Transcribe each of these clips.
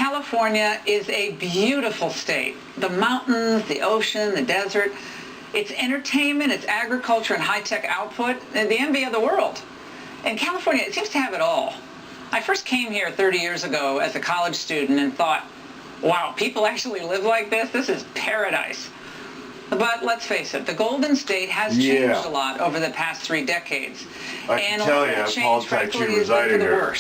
California is a beautiful state. The mountains, the ocean, the desert. Its entertainment, its agriculture, and high-tech output, and the envy of the world. And California, it seems to have it all. I first came here 30 years ago as a college student and thought, wow, people actually live like this? This is paradise. But let's face it, the Golden State has changed a lot over the past 3 decades. I can tell you, POLIT'AI CHI residing here.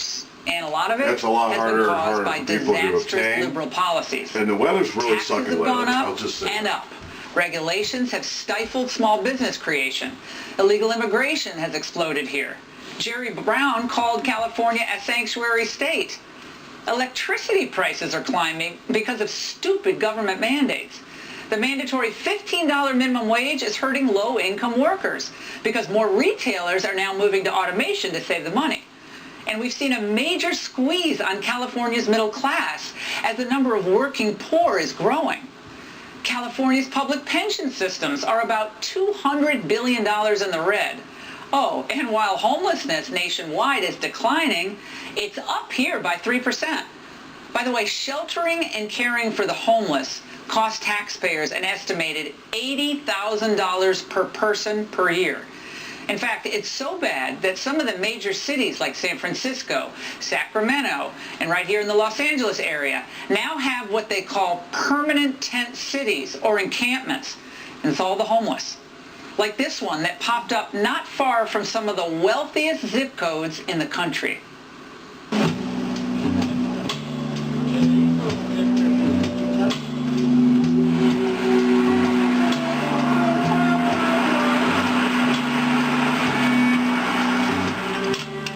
And a lot of it That's a lot has harder been and caused harder by for people to disastrous obtain. liberal policies. And the weather's really Taxes sucking have lately, gone up I'll just say and that. up. Regulations have stifled small business creation. Illegal immigration has exploded here. Jerry Brown called California a sanctuary state. Electricity prices are climbing because of stupid government mandates. The mandatory $15 minimum wage is hurting low-income workers because more retailers are now moving to automation to save the money. And we've seen a major squeeze on California's middle class as the number of working poor is growing. California's public pension systems are about $200 billion in the red. Oh, and while homelessness nationwide is declining, it's up here by 3%. By the way, sheltering and caring for the homeless cost taxpayers an estimated $80,000 per person per year. In fact, it's so bad that some of the major cities like San Francisco, Sacramento, and right here in the Los Angeles area now have what they call permanent tent cities or encampments. And it's all the homeless. Like this one that popped up not far from some of the wealthiest zip codes in the country.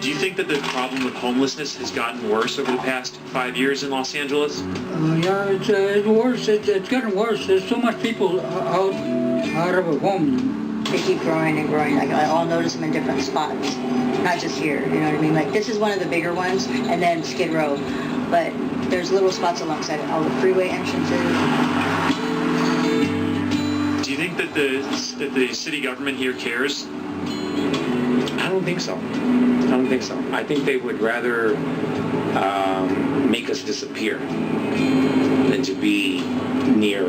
Do you think that the problem with homelessness has gotten worse over the past 5 years in Los Angeles? Yeah, it's worse. It's getting worse. There's so much people out of a home. They keep growing and growing. Like I'll notice them in different spots, not just here. You know what I mean? Like this is one of the bigger ones, and then Skid Row. But there's little spots alongside it. All the freeway entrances. Do you think that the city government here cares? I don't think so. I think they would rather make us disappear than to be near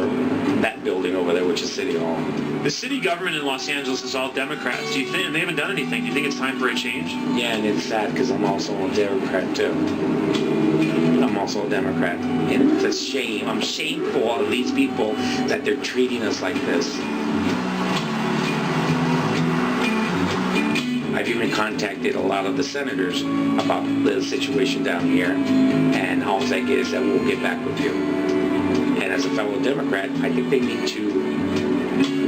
that building over there, which is City Hall. The city government in Los Angeles is all Democrats. Do you think they haven't done anything? Do you think it's time for a change? Yeah, and it's sad because I'm also a Democrat too. I'm also a Democrat, and it's a shame. I'm shameful of these people that they're treating us like this. I've even contacted a lot of the senators about the situation down here, and all I get is that we'll get back with you. And as a fellow Democrat, I think they need to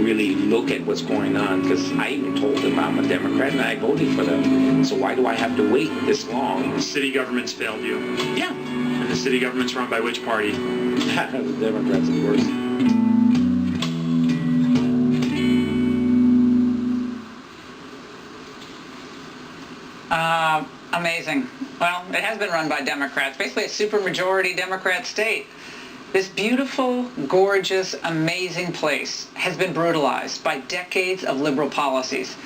really look at what's going on, because I even told them I'm a Democrat and I voted for them. So why do I have to wait this long? The city government's failed you. Yeah. And the city government's run by which party? The Democrats, of course. Amazing. Well, it has been run by Democrats, basically a supermajority Democrat state. This beautiful, gorgeous, amazing place has been brutalized by decades of liberal policies.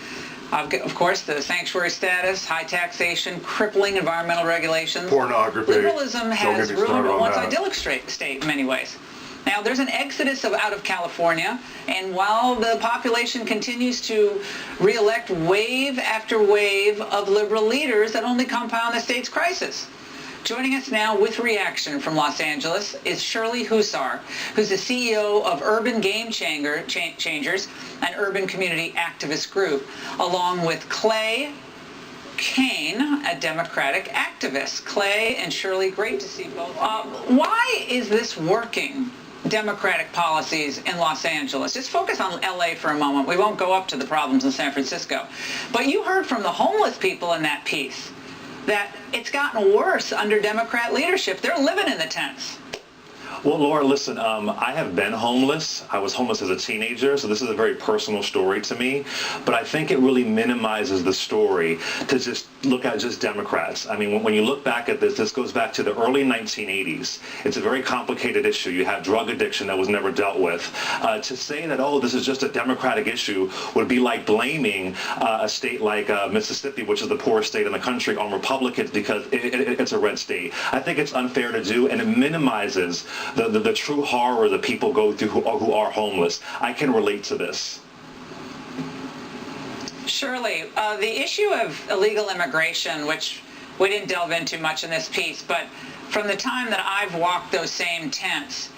Of course, the sanctuary status, high taxation, crippling environmental regulations. Pornography. Liberalism has Don't get me ruined started a on once that. idyllic state in many ways. Now, there's an exodus out of California, and while the population continues to re-elect wave after wave of liberal leaders that only compound the state's crisis. Joining us now with reaction from Los Angeles is Shirley Hussar, who's the CEO of Urban Game Changers, an urban community activist group, along with Clay Kane, a Democratic activist. Clay and Shirley, great to see both. Why is this working? Democratic policies in Los Angeles. Just focus on LA for a moment. We won't go up to the problems in San Francisco. But you heard from the homeless people in that piece that it's gotten worse under Democrat leadership. They're living in the tents. Well, Laura, listen, I have been homeless. I was homeless as a teenager, so this is a very personal story to me. But I think it really minimizes the story to just look at just Democrats. I mean, when you look back at this goes back to the early 1980s. It's a very complicated issue. You have drug addiction that was never dealt with. To say that, oh, this is just a Democratic issue would be like blaming a state like Mississippi, which is the poorest state in the country, on Republicans because it's a red state. I think it's unfair to do, and it minimizes the true horror that people go through who are homeless. I can relate to this. Shirley, the issue of illegal immigration, which we didn't delve into much in this piece, but from the time that I've walked those same tents,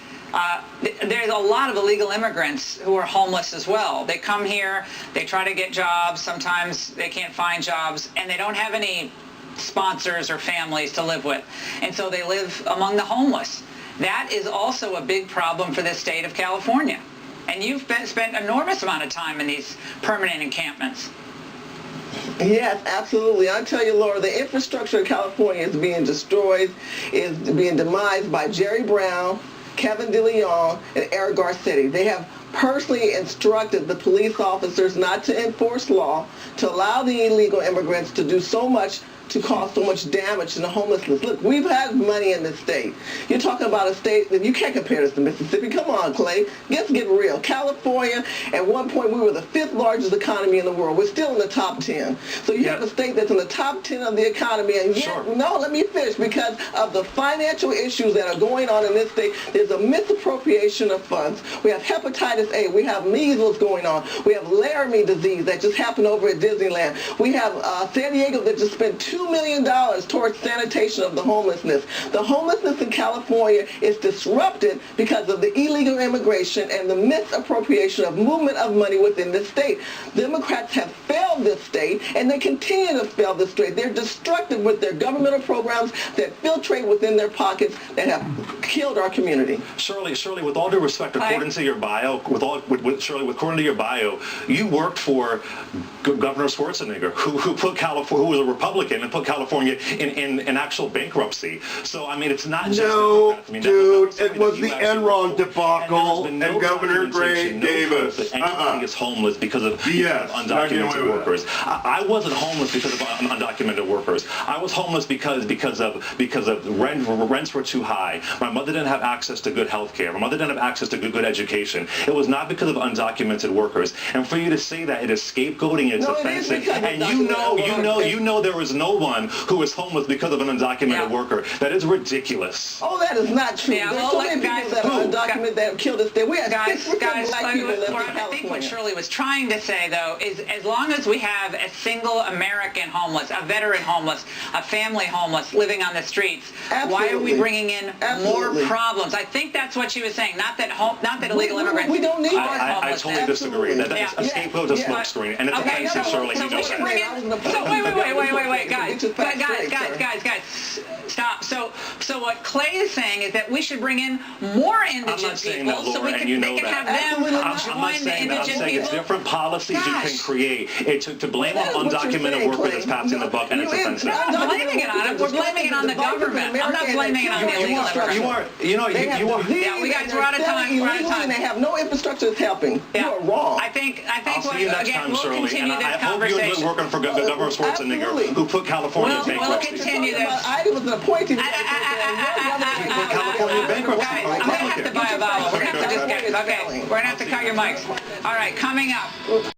there's a lot of illegal immigrants who are homeless as well. They come here, they try to get jobs, sometimes they can't find jobs, and they don't have any sponsors or families to live with, and so they live among the homeless. That is also a big problem for the state of California. And you've spent an enormous amount of time in these permanent encampments. Yes, absolutely. I tell you, Laura, the infrastructure of California is being destroyed, is being demised by Jerry Brown, Kevin DeLeon, and Eric Garcetti. They have personally instructed the police officers not to enforce law, to allow the illegal immigrants to do so much, to cause so much damage in the homelessness. Look, we've had money in this state. You're talking about a state that you can't compare this to Mississippi. Come on, Clay. Let's get real. California, at one point, we were the 5th largest economy in the world. We're still in the top 10. So you have a state that's in the top 10 of the economy, and yet, no, let me finish, because of the financial issues that are going on in this state, there's a misappropriation of funds. We have hepatitis A. We have measles going on. We have Laramie disease that just happened over at Disneyland. We have San Diego that just spent $2 million towards sanitation of the homelessness. The homelessness in California is disrupted because of the illegal immigration and the misappropriation of movement of money within the state. Democrats have failed this state, and they continue to fail this state. They're destructive with their governmental programs that filtrate within their pockets that have killed our community. Shirley, with all due respect, according to your bio, according to your bio, you worked for Governor Schwarzenegger, who was a Republican, and put California in actual bankruptcy. So I mean, it's not just dude. It was the Enron debacle and Governor Gray Davis. Anybody is homeless because of undocumented workers. I wasn't homeless because of undocumented workers. I was homeless because of rents were too high. My mother didn't have access to good health care. My mother didn't have access to good education. It was not because of undocumented workers. And for you to say that, it is scapegoating, it's offensive. And you know there was no one who was homeless because of an undocumented worker. That is ridiculous. Oh, that is not true. There's so many people that are undocumented that have killed us there. We have 6% black people in California. I think what Shirley was trying to say, though, is as long as we have a single American homeless, a veteran homeless, a family homeless living on the streets, why are we bringing in more problems? I think that's what she was saying. Not that illegal immigrants. We don't need more I homelessness. totally disagree. That's a scapegoat, a smoke screen, and it's offensive, Shirley. You know that. Wait, guys, stop. So what Clay is saying is that we should bring in more indigent people so they can have them join the indigent people. I'm not saying it's different policies you can create. To blame on undocumented workers is passing the buck, and it's offensive. I'm not blaming it on it. We're blaming it on the government. I'm not blaming it on the illegal immigrants. You are. Yeah, we guys, we're out of time. We're out of time. They have no infrastructure that's helping. You are wrong. I think. I'll see you next time, Shirley. And I hope you enjoy working for Governor Schwarzenegger, who put California in bankruptcy. We'll continue this. I was an appointee. California bankruptcy. I'm going to have to buy a vowel. We're going to have to just get it. Okay, we're going to have to cut your mics. All right, coming up.